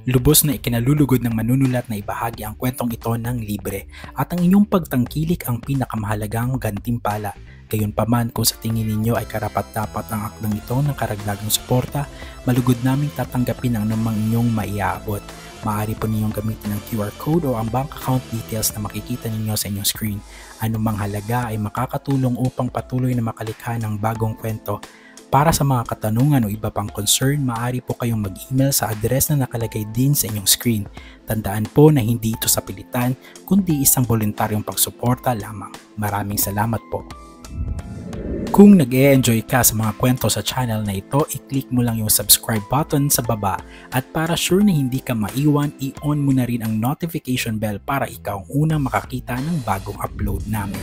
Lubos na ikinalulugod ng manunulat na ibahagi ang kwentong ito ng libre at ang inyong pagtangkilik ang pinakamahalagang gantimpala. Gayunpaman kung sa tingin ninyo ay karapat-dapat ang akdang ito ng karagdagang suporta, malugod naming tatanggapin ang namang inyong maiaabot. Maaari po ninyong gamitin ang QR code o ang bank account details na makikita ninyo sa inyong screen. Anumang halaga ay makakatulong upang patuloy na makalikha ng bagong kwento. Para sa mga katanungan o iba pang concern, maaari po kayong mag-email sa address na nakalagay din sa inyong screen. Tandaan po na hindi ito sa pilitan, kundi isang voluntaryong pagsuporta lamang. Maraming salamat po. Kung nag-e-enjoy ka sa mga kwento sa channel na ito, i-click mo lang yung subscribe button sa baba. At para sure na hindi ka maiwan, i-on mo na rin ang notification bell para ikaw ang unang makakita ng bagong upload namin.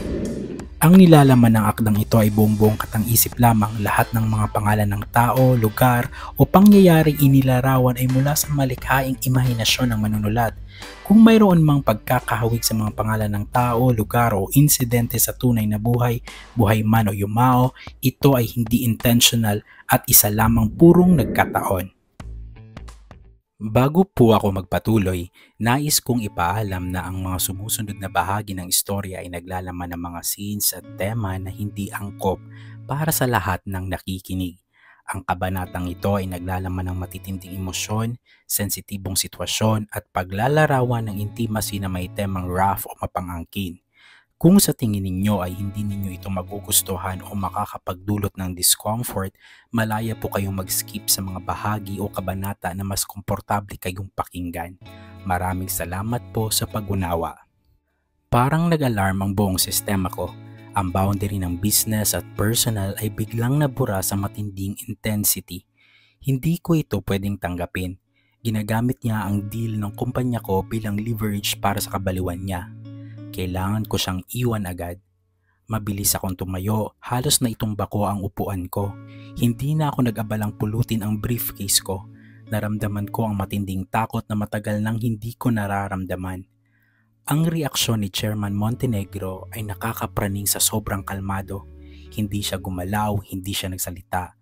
Ang nilalaman ng akdang ito ay buong-buong katang-isip lamang. Lahat ng mga pangalan ng tao, lugar o pangyayaring inilarawan ay mula sa malikhaing imahinasyon ng manunulat. Kung mayroon mang pagkakahawig sa mga pangalan ng tao, lugar o insidente sa tunay na buhay, buhay man o yumao, ito ay hindi intentional at isa lamang purong nagkataon. Bago po ako magpatuloy, nais kong ipaalam na ang mga sumusunod na bahagi ng istorya ay naglalaman ng mga scenes at tema na hindi angkop para sa lahat ng nakikinig. Ang kabanatang ito ay naglalaman ng matitinding emosyon, sensitibong sitwasyon at paglalarawan ng intimacy na may temang rough o mapangangkin. Kung sa tingin ninyo ay hindi ninyo ito magugustuhan o makakapagdulot ng discomfort, malaya po kayong mag-skip sa mga bahagi o kabanata na mas komportable kayong pakinggan. Maraming salamat po sa pag-unawa. Parang nag-alarm ang buong sistema ko. Ang boundary ng business at personal ay biglang nabura sa matinding intensity. Hindi ko ito pwedeng tanggapin. Ginagamit niya ang deal ng kumpanya ko bilang leverage para sa kabaliwan niya. Kailangan ko siyang iwan agad. Mabilis akong tumayo, halos na itumba ko ang upuan ko. Hindi na ako nag-abalang pulutin ang briefcase ko. Naramdaman ko ang matinding takot na matagal nang hindi ko nararamdaman. Ang reaksyon ni Chairman Montenegro ay nakakapraning sa sobrang kalmado. Hindi siya gumalaw, hindi siya nagsalita.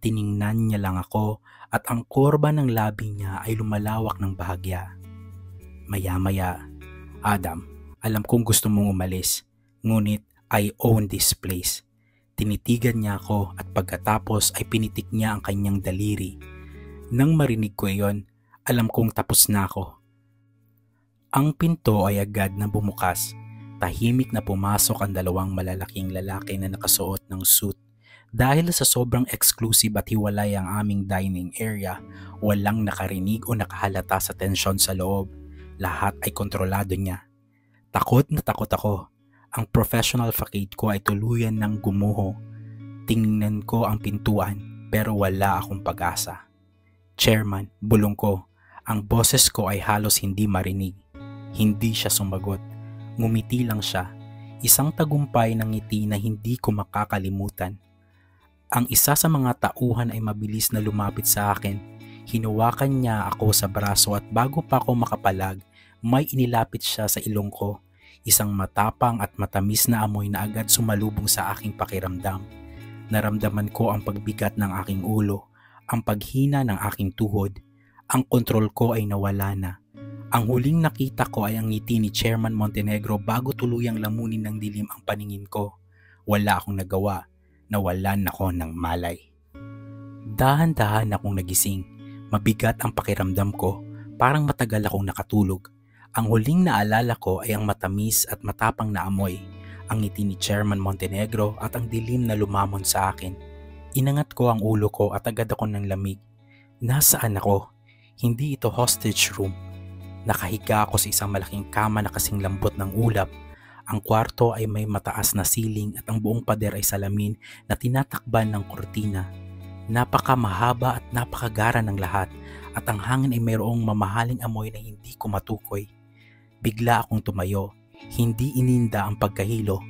Tiningnan niya lang ako at ang kurba ng labi niya ay lumalawak ng bahagya. Maya-maya, Adam, alam kong gusto mong umalis, ngunit I own this place. Tinitigan niya ako at pagkatapos ay pinitik niya ang kanyang daliri. Nang marinig ko iyon, alam kong tapos na ako. Ang pinto ay agad na bumukas. Tahimik na pumasok ang dalawang malalaking lalaki na nakasuot ng suit. Dahil sa sobrang exclusive at hiwalay ang aming dining area, walang nakarinig o nakahalata sa tensyon sa loob. Lahat ay kontrolado niya. Takot na takot ako. Ang professional facade ko ay tuluyan ng gumuho. Tingnan ko ang pintuan pero wala akong pag-asa. Chairman, bulong ko. Ang boses ko ay halos hindi marinig. Hindi siya sumagot. Ngumiti lang siya. Isang tagumpay ng ngiti na hindi ko makakalimutan. Ang isa sa mga tauhan ay mabilis na lumapit sa akin. Hinawakan niya ako sa braso at bago pa ako makapalag, may inilapit siya sa ilong ko. Isang matapang at matamis na amoy na agad sumalubong sa aking pakiramdam. Naramdaman ko ang pagbigat ng aking ulo, ang paghina ng aking tuhod. Ang kontrol ko ay nawala na. Ang huling nakita ko ay ang ngiti ni Chairman Montenegro bago tuluyang lamunin ng dilim ang paningin ko. Wala akong nagawa. Nawalan ako ng malay. Dahan-dahan akong nagising. Mabigat ang pakiramdam ko. Parang matagal akong nakatulog. Ang huling naalala ko ay ang matamis at matapang na amoy, ang ngiti ni Chairman Montenegro at ang dilim na lumamon sa akin. Inangat ko ang ulo ko at agad ako ng lamig. Nasaan ako? Hindi ito hostage room. Nakahiga ako sa isang malaking kama na kasing lambot ng ulap. Ang kwarto ay may mataas na ceiling at ang buong pader ay salamin na tinatakban ng kurtina. Napakamahaba at napakagara ng lahat at ang hangin ay mayroong mamahaling amoy na hindi ko matukoy. Bigla akong tumayo, hindi ininda ang pagkahilo.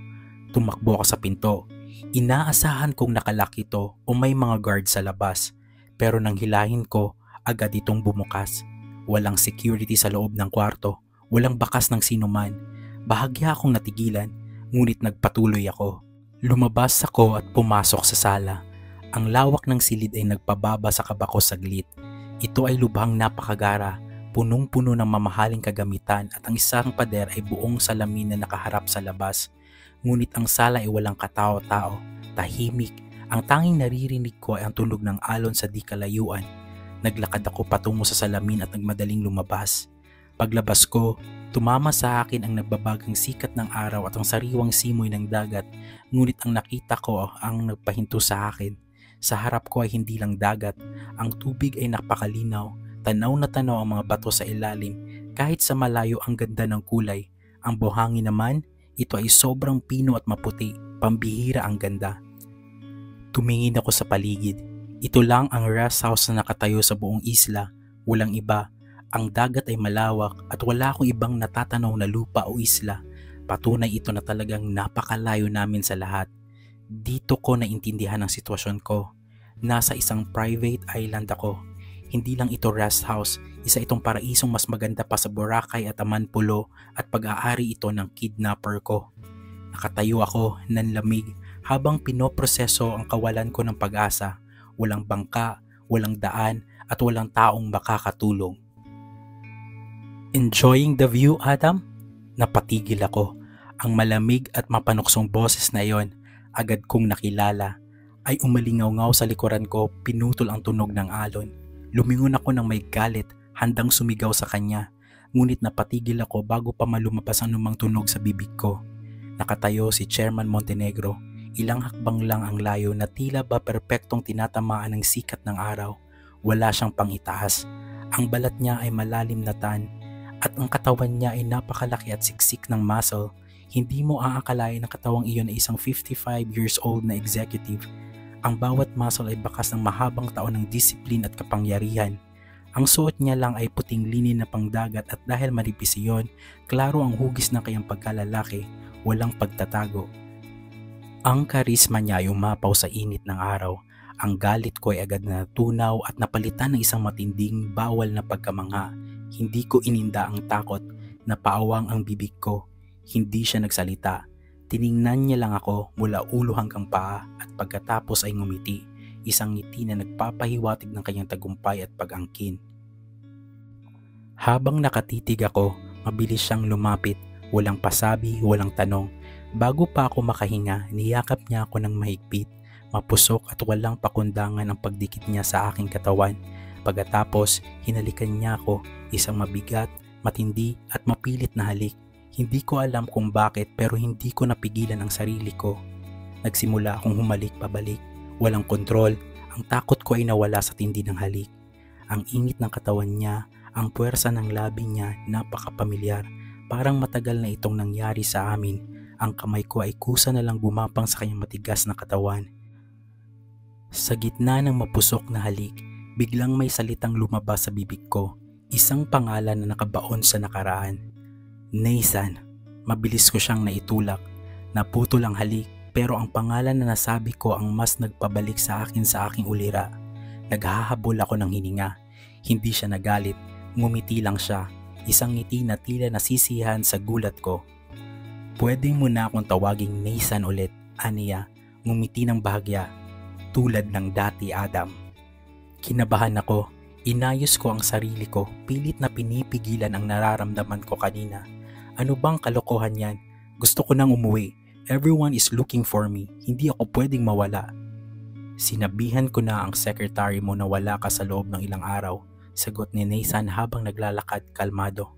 Tumakbo ako sa pinto. Inaasahan kong nakalak ito o may mga guard sa labas. Pero nang hilahin ko, agad itong bumukas. Walang security sa loob ng kwarto, walang bakas ng sinuman. Bahagya akong natigilan, ngunit nagpatuloy ako. Lumabas ako at pumasok sa sala. Ang lawak ng silid ay nagpababa sa kaba ko saglit. Ito ay lubhang napakagara, punong-puno ng mamahaling kagamitan at ang isang pader ay buong salamin na nakaharap sa labas. Ngunit ang sala ay walang katao-tao, tahimik. Ang tanging naririnig ko ay ang tunog ng alon sa di kalayuan. Naglakad ako patungo sa salamin at nagmadaling lumabas. Paglabas ko, tumama sa akin ang nagbabagang sikat ng araw at ang sariwang simoy ng dagat. Ngunit ang nakita ko ang nagpahinto sa akin. Sa harap ko ay hindi lang dagat, ang tubig ay napakalinaw. Tanaw na tanaw ang mga bato sa ilalim. Kahit sa malayo ang ganda ng kulay. Ang buhangin naman, ito ay sobrang pino at maputi. Pambihira ang ganda. Tumingin ako sa paligid. Ito lang ang rest house na nakatayo sa buong isla. Walang iba. Ang dagat ay malawak at wala akong ibang natatanaw na lupa o isla. Patunay ito na talagang napakalayo namin sa lahat. Dito ko naintindihan ang sitwasyon ko. Nasa isang private island ako. Hindi lang ito rest house, isa itong paraisong mas maganda pa sa Boracay at Amanpulo at pag-aari ito ng kidnapper ko. Nakatayo ako, nanlamig, habang pinoproseso ang kawalan ko ng pag-asa. Walang bangka, walang daan at walang taong makakatulong. Enjoying the view, Adam? Napatigil ako. Ang malamig at mapanuksong boses na iyon, agad kong nakilala, ay umalingaw-ngaw sa likuran ko, pinutol ang tunog ng alon. Lumingon ako ng may galit, handang sumigaw sa kanya. Ngunit napatigil ako bago pa malumabas ang anumang tunog sa bibig ko. Nakatayo si Chairman Montenegro. Ilang hakbang lang ang layo na tila ba perpektong tinatamaan ng sikat ng araw. Wala siyang pangitaas. Ang balat niya ay malalim na tan at ang katawan niya ay napakalaki at siksik ng muscle. Hindi mo aakalain na katawang iyon ay isang 55 years old na executive. Ang bawat muscle ay bakas ng mahabang taon ng disiplin at kapangyarihan. Ang suot niya lang ay puting linin na pangdagat at dahil manipis iyon, klaro ang hugis ng kanyang pagkalalaki, walang pagtatago. Ang karisma niya ay umapaw sa init ng araw. Ang galit ko ay agad na natunaw at napalitan ng isang matinding bawal na pagkamangha. Hindi ko ininda ang takot, napaawang ang bibig ko. Hindi siya nagsalita. Tiningnan niya lang ako mula ulo hanggang paa at pagkatapos ay ngumiti. Isang ngiti na nagpapahiwatig ng kanyang tagumpay at pag-angkin. Habang nakatitig ako, mabilis siyang lumapit. Walang pasabi, walang tanong. Bago pa ako makahinga, niyakap niya ako ng mahigpit, mapusok at walang pakundangan ang pagdikit niya sa aking katawan. Pagkatapos, hinalikan niya ako, isang mabigat, matindi at mapilit na halik. Hindi ko alam kung bakit pero hindi ko napigilan ang sarili ko. Nagsimula akong humalik pabalik, walang kontrol, ang takot ko ay nawala sa tindi ng halik. Ang ingit ng katawan niya, ang puwersa ng labi niya, napakapamilyar, parang matagal na itong nangyari sa amin. Ang kamay ko ay kusa na lang gumapang sa kanyang matigas na katawan. Sa gitna ng mapusok na halik, biglang may salitang lumabas sa bibig ko. Isang pangalan na nakabaon sa nakaraan. Nathan. Mabilis ko siyang naitulak. Naputol ang halik pero ang pangalan na nasabi ko ang mas nagpabalik sa akin sa aking ulira. Naghahabol ako ng hininga. Hindi siya nagalit. Ngumiti lang siya. Isang ngiti na tila nasisiyahan sa gulat ko. Pwede mo na akong tawaging Nathan ulit, aniya, ngumiti ng bahagya, tulad ng dati, Adam. Kinabahan ako, inayos ko ang sarili ko, pilit na pinipigilan ang nararamdaman ko kanina. Ano bang kalokohan yan? Gusto ko nang umuwi. Everyone is looking for me, hindi ako pwedeng mawala. Sinabihan ko na ang secretary mo na wala ka sa loob ng ilang araw, sagot ni Nathan habang naglalakad kalmado.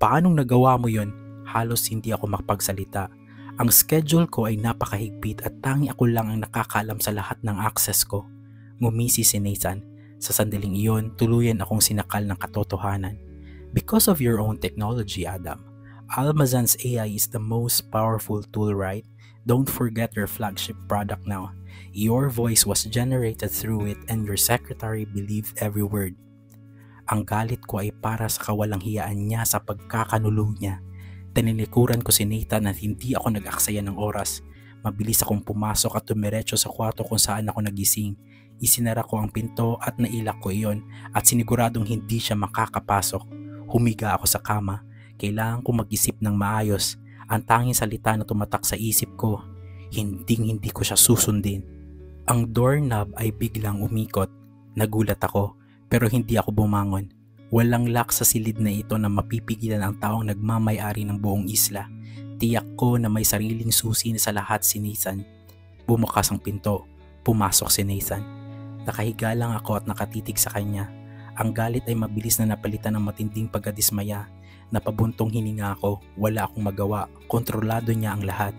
Paanong nagawa mo yon? Halos hindi ako makapagsalita. Ang schedule ko ay napakahigpit at tangi ako lang ang nakakaalam sa lahat ng access ko. Ngumisi si Nathan. Sa sandaling iyon, tuluyan akong sinakal ng katotohanan. Because of your own technology, Adam. Almazan's AI is the most powerful tool, right? Don't forget your flagship product now. Your voice was generated through it and your secretary believed every word. Ang galit ko ay para sa kawalang hiyaan niya sa pagkakanulo niya. Tinilikuran ko si Nathan at hindi ako nag-aksaya ng oras. Mabilis akong pumasok at tumiretso sa kwarto kung saan ako nagising. Isinara ko ang pinto at nailak ko iyon at siniguradong hindi siya makakapasok. Humiga ako sa kama. Kailangan ko mag-isip ng maayos. Ang tanging salita na tumatak sa isip ko, hindi ko siya susundin. Ang doorknob ay biglang umikot. Nagulat ako pero hindi ako bumangon. Walang lock sa silid na ito na mapipigilan ang taong nagmamay-ari ng buong isla. Tiyak ko na may sariling susi na sa lahat si Nathan. Bumukas ang pinto. Pumasok si Nathan. Nakahiga lang ako at nakatitig sa kanya. Ang galit ay mabilis na napalitan ng matinding pagkadismaya. Napabuntong hininga ako. Wala akong magawa. Kontrolado niya ang lahat.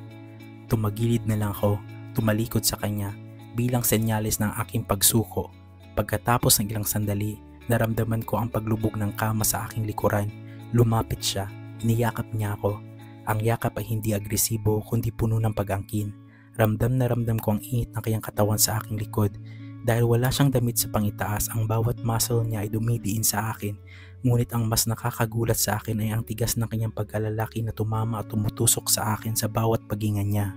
Tumagilid na lang ako. Tumalikod sa kanya bilang senyales ng aking pagsuko. Pagkatapos ng ilang sandali, naramdaman ko ang paglubog ng kama sa aking likuran. Lumapit siya. Niyakap niya ako. Ang yakap ay hindi agresibo kundi puno ng pag-angkin. Ramdam na ramdam ko ang init ng kanyang katawan sa aking likod. Dahil wala siyang damit sa pangitaas, ang bawat muscle niya ay dumidiin sa akin. Ngunit ang mas nakakagulat sa akin ay ang tigas ng kanyang pagkalalaki na tumama at tumutusok sa akin sa bawat paghinga niya.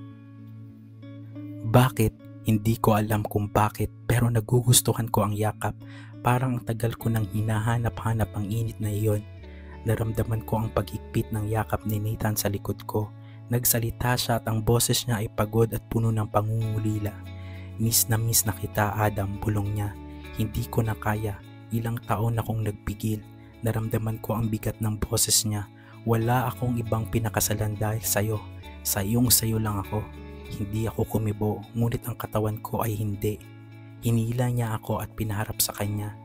Bakit? Hindi ko alam kung bakit, pero nagugustuhan ko ang yakap. Parang ang tagal ko nang hinahanap-hanap ang init na iyon. Naramdaman ko ang paghigpit ng yakap ni Nathan sa likod ko. Nagsalita siya at ang boses niya ay pagod at puno ng pangungulila. Miss na kita, Adam, bulong niya. Hindi ko na kaya. Ilang taon akong nagpigil. Naramdaman ko ang bigat ng boses niya. Wala akong ibang pinakasalan dahil sa'yo. Sayo lang ako. Hindi ako kumibo, ngunit ang katawan ko ay hindi. Hinila niya ako at pinaharap sa kanya.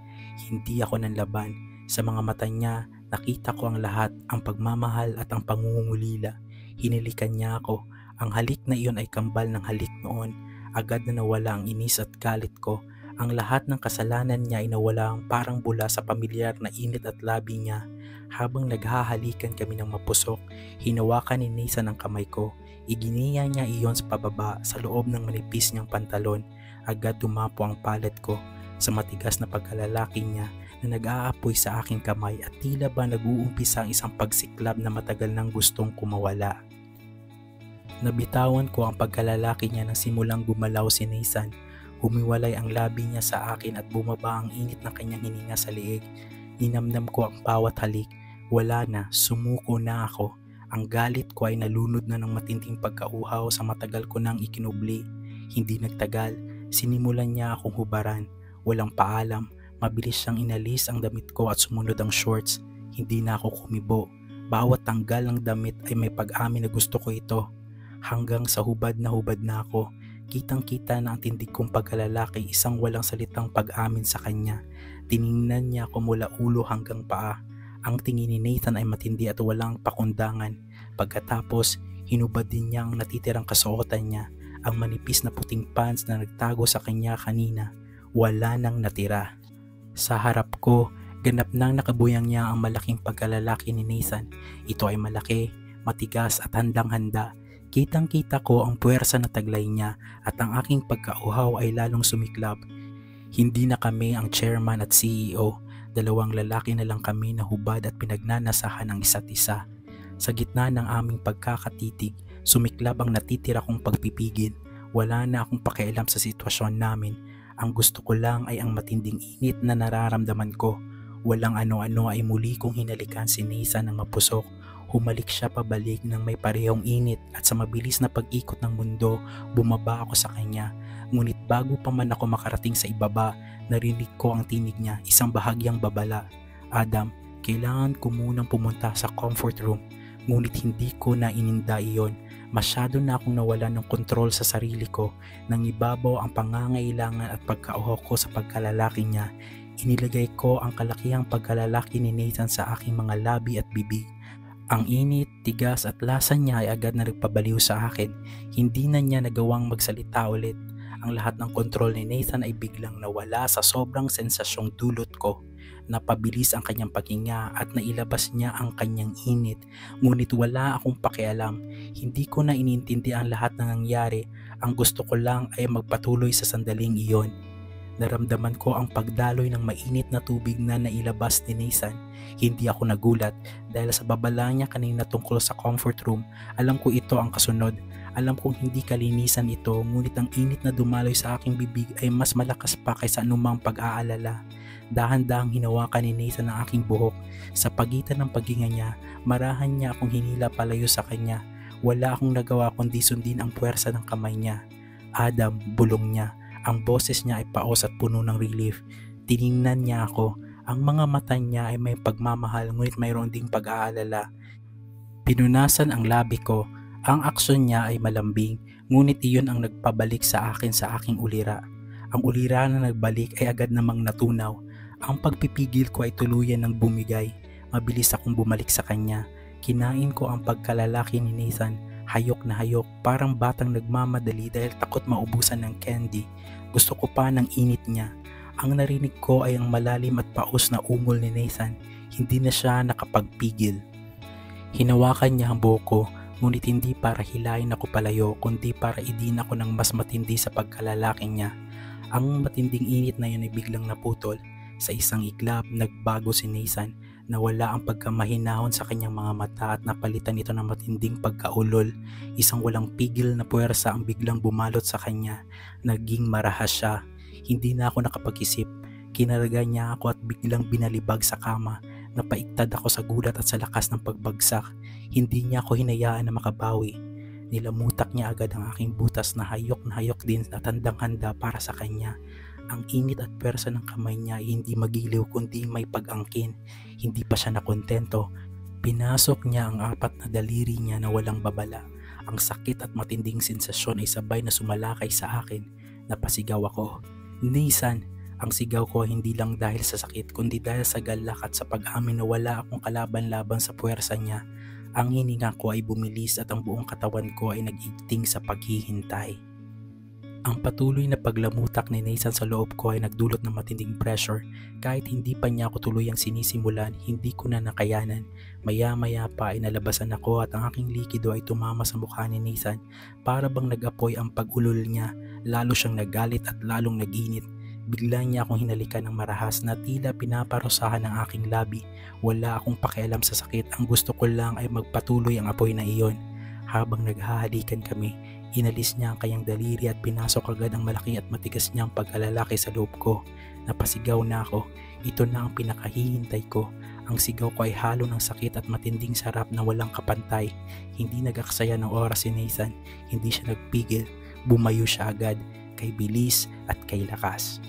Hindi ako nanlaban. Sa mga mata niya, nakita ko ang lahat, ang pagmamahal at ang pangungulila. Hinilikan niya ako. Ang halik na iyon ay kambal ng halik noon. Agad na nawala ang inis at galit ko. Ang lahat ng kasalanan niya ay nawala parang bula sa pamilyar na init at labi niya. Habang naghahalikan kami ng mapusok, hinawakan ni Nathan ang kamay ko. Iginiya niya iyon sa pababa sa loob ng manipis niyang pantalon. Agad tumapo ang palad ko sa matigas na pagkalalaki niya na nag-aapoy sa aking kamay at tila ba nag-uumpisa ang isang pagsiklab na matagal nang gustong kumawala. Nabitawan ko ang pagkalalaki niya nang simulang gumalaw si Nathan. Humiwalay ang labi niya sa akin at bumaba ang init ng kanyang hininga sa liig. Ninamnam ko ang bawat halik. Wala na, sumuko na ako. Ang galit ko ay nalunod na ng matinding pagkauhaw sa matagal ko nang ikinubli. Hindi nagtagal, sinimulan niya akong hubaran. Walang paalam, mabilis siyang inalis ang damit ko at sumunod ang shorts. Hindi na ako kumibo. Bawat tanggal ng damit ay may pag-amin na gusto ko ito. Hanggang sa hubad na ako. Kitang-kita na ang tindig kong pagkalalaki, isang walang salitang pag-amin sa kanya. Tiningnan niya ako mula ulo hanggang paa. Ang tingin ni Nathan ay matindi at walang pakundangan. Pagkatapos, hinubad din niya ang natitirang kasuotan niya, ang manipis na puting pants na nagtago sa kanya kanina. Wala nang natira. Sa harap ko, ganap nang nakabuyang niya ang malaking pagkalalaki ni Nathan. Ito ay malaki, matigas at handang-handa. Kitang-kita ko ang puwersa na taglay niya at ang aking pagkauhaw ay lalong sumiklab. Hindi na kami ang chairman at CEO, dalawang lalaki na lang kami na hubad at pinagnanasahan ang isa't isa. Sa gitna ng aming pagkakatitig, sumiklab ang natitira kong pagpipigil. Wala na akong pakialam sa sitwasyon namin. Ang gusto ko lang ay ang matinding init na nararamdaman ko. Walang ano-ano ay muli kong hinalikan si Nathan ng mapusok. Humalik siya pabalik ng may parehong init at sa mabilis na pag-ikot ng mundo, bumaba ako sa kanya. Ngunit bago pa man ako makarating sa ibaba, narinig ko ang tinig niya, isang bahagyang babala. Adam, kailangan ko munang pumunta sa comfort room. Ngunit hindi ko na ininda iyon. Masyado na akong nawala ng kontrol sa sarili ko. Nang ibabaw ang pangangailangan at pagkauhaw ko sa pagkalalaki niya, inilagay ko ang kalakihang pagkalalaki ni Nathan sa aking mga labi at bibig. Ang init, tigas at lasa niya ay agad na nagpabaliw sa akin. Hindi na niya nagawang magsalita ulit. Ang lahat ng kontrol ni Nathan ay biglang nawala sa sobrang sensasyong dulot ko. Napabilis ang kanyang paghinga at nailabas niya ang kanyang init. Ngunit wala akong pakialam. Hindi ko na inintindi ang lahat ng nangyari. Ang gusto ko lang ay magpatuloy sa sandaling iyon. Naramdaman ko ang pagdaloy ng mainit na tubig na nailabas ni Nathan. Hindi ako nagulat dahil sa babala niya kanina tungkol sa comfort room. Alam ko ito ang kasunod. Alam kong hindi kalinisan ito, ngunit ang init na dumaloy sa aking bibig ay mas malakas pa kaysa anumang pag-aalala. Dahan-dahang hinawakan ni Nathan ang aking buhok. Sa pagitan ng paghinga niya, marahan niya akong hinila palayo sa kanya. Wala akong nagawa kundi sundin ang puwersa ng kamay niya. Adam, bulong niya. Ang boses niya ay paos at puno ng relief. Tiningnan niya ako. Ang mga mata niya ay may pagmamahal ngunit mayroon ding pag-aalala. Pinunasan ang labi ko. Ang aksyon niya ay malambing, ngunit iyon ang nagpabalik sa akin sa aking ulira. Ang ulira na nagbalik ay agad namang natunaw. Ang pagpipigil ko ay tuluyan ng bumigay. Mabilis akong bumalik sa kanya. Kinain ko ang pagkalalaki ni Nathan. Hayok na hayok, parang batang nagmamadali dahil takot maubusan ng candy. Gusto ko pa ng init niya. Ang narinig ko ay ang malalim at paus na ungol ni Nathan. Hindi na siya nakapagpigil. Hinawakan niya ang buhok ko, ngunit hindi para hilayin ako palayo, kundi para idin ako ng mas matindi sa pagkalalaki niya. Ang matinding init na yun ay biglang naputol. Sa isang iglap, nagbago si Nathan. Nawala ang pagkamahinahon sa kanyang mga mata at napalitan ito ng matinding pagkaulol. Isang walang pigil na puwersa ang biglang bumalot sa kanya. Naging marahas siya. Hindi na ako nakapag-isip. Kinaraga niya ako at biglang binalibag sa kama. Napaiktad ako sa gulat at sa lakas ng pagbagsak. Hindi niya ako hinayaan na makabawi. Nilamutak niya agad ang aking butas na hayok din at handang-handa para sa kanya. Ang init at pwersa ng kamay niya ay hindi magiliw kundi may pag-angkin. Hindi pa siya nakontento. Pinasok niya ang 4 na daliri niya na walang babala. Ang sakit at matinding sensasyon ay sabay na sumalakay sa akin. Napasigaw ako. Nathan! Ang sigaw ko hindi lang dahil sa sakit kundi dahil sa galak at sa pag-amin na wala akong kalaban-laban sa puwersa niya. Ang hininga ko ay bumilis at ang buong katawan ko ay nag-igting sa paghihintay. Ang patuloy na paglamutak ni Nathan sa loob ko ay nagdulot ng matinding pressure. Kahit hindi pa niya ako tuluyang sinisimulan, hindi ko na nakayanan. Maya-maya pa ay nalabasan ako at ang aking likido ay tumama sa mukha ni Nathan. Para bang nag-apoy ang pag-ulol niya, lalo siyang nagalit at lalong nag-init. Bigla niya akong hinalikan ng marahas na tila pinaparusahan ng aking labi. Wala akong pakialam sa sakit, ang gusto ko lang ay magpatuloy ang apoy na iyon. Habang naghahalikan kami, inalis niya ang kanyang daliri at pinasok agad ang malaki at matigas niyang pagkalalaki sa loob ko. Napasigaw na ako. Ito na ang pinakahihintay ko. Ang sigaw ko ay halo ng sakit at matinding sarap na walang kapantay. Hindi nag-aksaya ng oras si Nathan. Hindi siya nagpigil. Bumayo siya agad, kay bilis at kay lakas.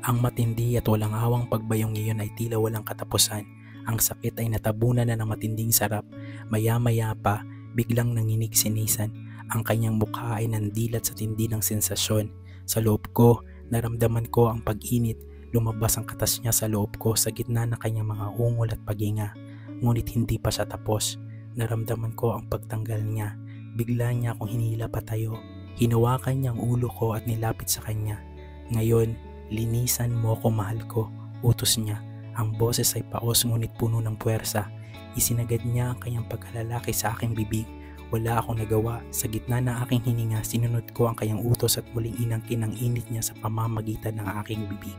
Ang matindi at walang awang pagbayong iyon ay tila walang katapusan. Ang sakit ay natabunan na ng matinding sarap. Maya-maya pa, biglang nanginig si Nathan. Ang kanyang mukha ay nandilat sa tindi ng sensasyon. Sa loob ko, naramdaman ko ang pag-init. Lumabas ang katas niya sa loob ko sa gitna ng kanyang mga ungol at paghinga. Ngunit hindi pa siya tapos. Naramdaman ko ang pagtanggal niya. Bigla niya akong hinila patayo. Hinawakan niya ang ulo ko at nilapit sa kanya. Ngayon, linisan mo ko, mahal ko, utos niya. Ang boses ay paos ngunit puno ng puwersa. Isinagad niya ang kanyang pagkalalaki sa aking bibig. Wala akong nagawa. Sa gitna ng aking hininga, sinunod ko ang kanyang utos at muling inangkin ang init niya sa pamamagitan ng aking bibig.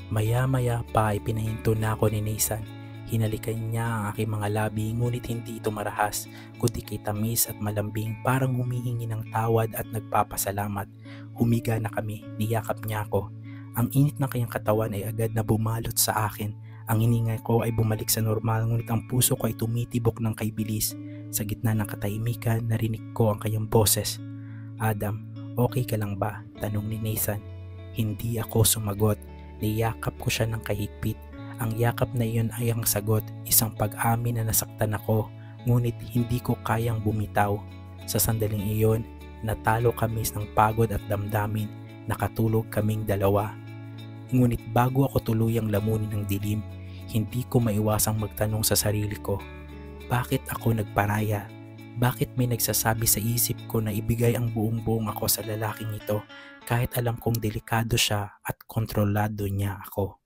Maya-maya pa ay pinahinto na ako ni Nathan. Hinalikan niya ang aking mga labi ngunit hindi ito marahas, kundi kay tamis at malambing, parang humihingi ng tawad at nagpapasalamat. Humiga na kami, niyakap niya ako. Ang init ng kanyang katawan ay agad na bumalot sa akin. Ang hininga ko ay bumalik sa normal ngunit ang puso ko ay tumitibok ng kaibilis. Sa gitna ng katahimikan, narinig ko ang kanyang boses. Adam, okay ka lang ba? Tanong ni Nathan. Hindi ako sumagot. Niyakap ko siya ng kahigpit. Ang yakap na iyon ay ang sagot, isang pag-amin na nasaktan ako, ngunit hindi ko kayang bumitaw. Sa sandaling iyon, natalo kami ng pagod at damdamin, nakatulog kaming dalawa. Ngunit bago ako tuluyang lamunin ng dilim, hindi ko maiwasang magtanong sa sarili ko, bakit ako nagparaya? Bakit may nagsasabi sa isip ko na ibigay ang buong-buong ako sa lalaking ito kahit alam kong delikado siya at kontrolado niya ako?